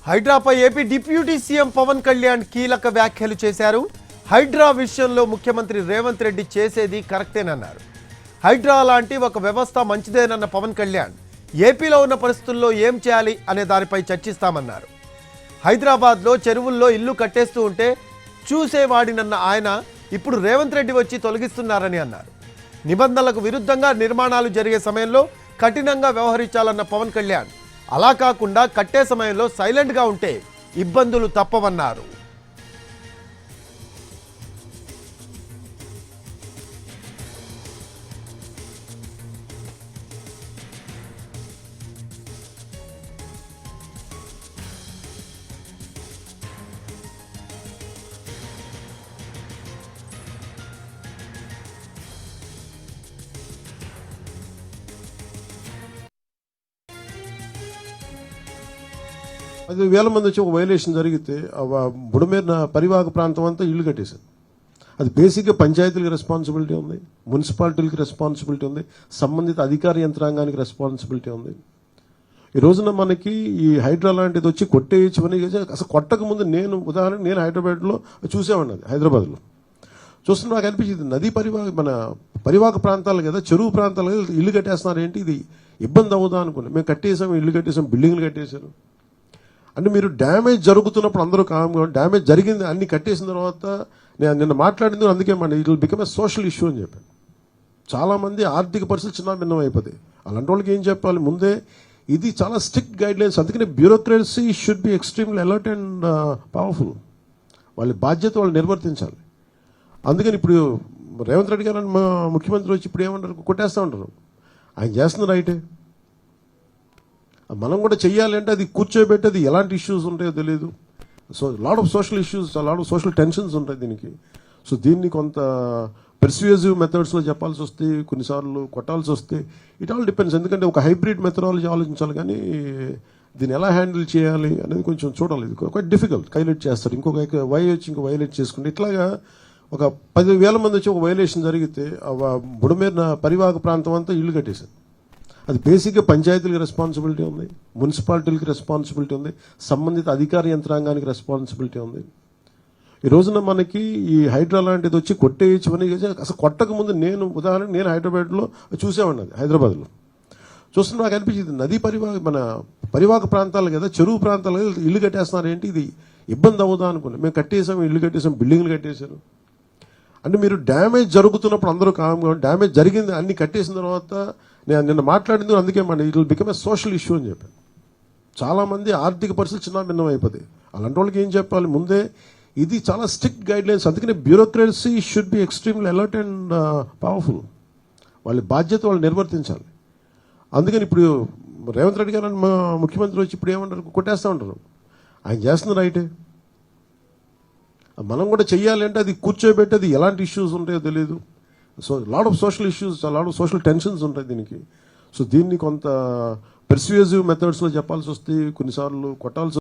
హైడ్రాపై AP deputy CM Pawan Kalyan కీలక వ్యాఖ్యలు చేశారు. హైడ్రా విషయంలో ముఖ్యమంత్రి రేవంత్ రెడ్డి చేసేది కరెక్టేనన్నారు. హైడ్రా లాంటి ఒక వ్యవస్థ మంచిదేనన్న పవన్ కళ్యాణ్ ఏపీలో ఉన్న పరిస్థితుల్లో ఏం చేయాలి అనే దానిపై చర్చిస్తామన్నారు. హైదరాబాద్లో చెరువుల్లో ఇల్లు కట్టేస్తూ ఉంటే చూసేవాడినన్న ఆయన ఇప్పుడు రేవంత్ రెడ్డి వచ్చి తొలగిస్తున్నారని అన్నారు. నిబంధనలకు విరుద్ధంగా నిర్మాణాలు జరిగే సమయంలో కఠినంగా వ్యవహరించాలన్న పవన్ కళ్యాణ్ అలా కాకుండా కట్టే సమయంలో సైలెంట్గా ఉంటే ఇబ్బందులు తప్పవన్నారు. అది వేల మంది వచ్చి ఒక వైలేషన్ జరిగితే బుడమేర పరివాహక ప్రాంతం అంతా ఇల్లు కట్టేశారు. అది బేసిక్గా పంచాయతీలకు రెస్పాన్సిబిలిటీ ఉంది, మున్సిపాలిటీలకు రెస్పాన్సిబిలిటీ ఉంది, సంబంధిత అధికార యంత్రాంగానికి రెస్పాన్సిబిలిటీ ఉంది. ఈ రోజున మనకి ఈ హైడ్రా లాంటిది వచ్చి కొట్టేయచ్చమని అసలు కొట్టక ముందు ఉదాహరణకు నేను హైదరాబాద్లో చూసేవాడిని. అది హైదరాబాద్లో చూస్తున్నా నాకు అనిపించింది, నదీ పరివాహక ప్రాంతాలు కదా, చెరువు ప్రాంతాలు కదా, ఇల్లు కట్టేస్తున్నారు ఏంటి, ఇది ఇబ్బంది అవుదా అనుకున్నాను. మేము కట్టేసాం, ఇల్లు కట్టేసాం, బిల్డింగ్లు కట్టేశారు. అంటే మీరు డ్యామేజ్ జరుగుతున్నప్పుడు అందరూ కామ్గా, డ్యామేజ్ జరిగింది అన్ని కట్టేసిన తర్వాత నేను నిన్న మాట్లాడింది అందుకే it will become a social issue అని చెప్పాను. చాలామంది ఆర్థిక పరిస్థితులు చిన్న భిన్నం అయిపోతాయి. అలాంటి వాళ్ళకి ఏం చెప్పాలి, ముందే ఇది చాలా స్ట్రిక్ట్ గైడ్ లైన్స్. అందుకనే bureaucracy should be extremely alert and powerful. వాళ్ళ బాధ్యత వాళ్ళు నిర్వర్తించాలి. అందుకని ఇప్పుడు రేవంత్ రెడ్డి గారు ముఖ్యమంత్రి వచ్చి ఇప్పుడు ఏమంటారు, కొట్టేస్తూ ఉంటారు. ఆయన చేస్తున్న రైటే, మనం కూడా చెయ్యాలి. అంటే అది కూర్చోబెట్టి అది ఎలాంటి ఇష్యూస్ ఉంటాయో తెలియదు. So lot of social issues, lot of social tensions ఉంటాయి దీనికి. సో దీన్ని కొంత పెర్స్యూజివ్ మెథడ్స్లో చెప్పాల్సి వస్తే, కొన్నిసార్లు కొట్టాల్సి వస్తే, ఇట్ ఆల్ డిపెండ్స్. ఎందుకంటే ఒక హైబ్రిడ్ మెథడాలజీ ఆలోచించాలి, కానీ దీన్ని ఎలా హ్యాండిల్ చేయాలి అనేది కొంచెం చూడాలి. ఇది క్వైట్ డిఫికల్ట్. కైలెట్ చేస్తారు, ఇంకొక వైలేట్ చేసుకుంటే ఇట్లాగా ఒక 10,000 మంది వచ్చి ఒక వైలేషన్ జరిగితే బుడమేర పరివాహక ప్రాంతం అంతా ఇల్లు కట్టేశారు. అది బేసిక్గా పంచాయతీలకు రెస్పాన్సిబిలిటీ ఉంది, మున్సిపాలిటీలకు రెస్పాన్సిబిలిటీ ఉంది, సంబంధిత అధికార యంత్రాంగానికి రెస్పాన్సిబిలిటీ ఉంది. ఈ రోజున మనకి ఈ హైడ్రా లాంటిది వచ్చి కొట్టేయచ్చమని అసలు కొట్టక ముందు ఉదాహరణకు నేను హైదరాబాద్లో చూసేవాడిని. అది హైదరాబాద్లో చూస్తున్నా నాకు అనిపించింది, నదీ పరివాహక ప్రాంతాలు కదా, చెరువు ప్రాంతాలు కదా, ఇల్లు కట్టేస్తున్నారు ఏంటి, ఇది ఇబ్బంది అవుదా అనుకున్నాను. మేము కట్టేసాం, ఇల్లు కట్టేసాం, బిల్డింగ్లు కట్టేశారు. అంటే మీరు డ్యామేజ్ జరుగుతున్నప్పుడు అందరూ కామ్గా, డ్యామేజ్ జరిగింది అన్ని కట్టేసిన తర్వాత నేను నిన్న మాట్లాడింది అందుకే it will become a social issue అని చెప్పాను. చాలామంది ఆర్థిక పరిస్థితులు చిన్న భిన్నం అయిపోతాయి. అలాంటి వాళ్ళకి ఏం చెప్పాలి, ముందే ఇది చాలా స్ట్రిక్ట్ గైడ్ లైన్స్. అందుకనే bureaucracy should be extremely alert and powerful. వాళ్ళ బాధ్యత వాళ్ళు నిర్వర్తించాలి. అందుకని ఇప్పుడు రేవంత్ రెడ్డి గారు ముఖ్యమంత్రి వచ్చి ఇప్పుడు ఏమంటారు, కొట్టేస్తూ ఉంటారు. ఆయన చేస్తున్న రైటే, మనం కూడా చెయ్యాలి. అంటే అది కూర్చోబెట్టి అది ఎలాంటి ఇష్యూస్ ఉంటాయో తెలియదు. So lot of social issues, lot of social tensions ఉంటాయి దీనికి. సో దీన్ని కొంత పెర్స్యూజివ్ మెథడ్స్లో చెప్పాల్సి వస్తే, కొన్నిసార్లు కొట్టాల్సి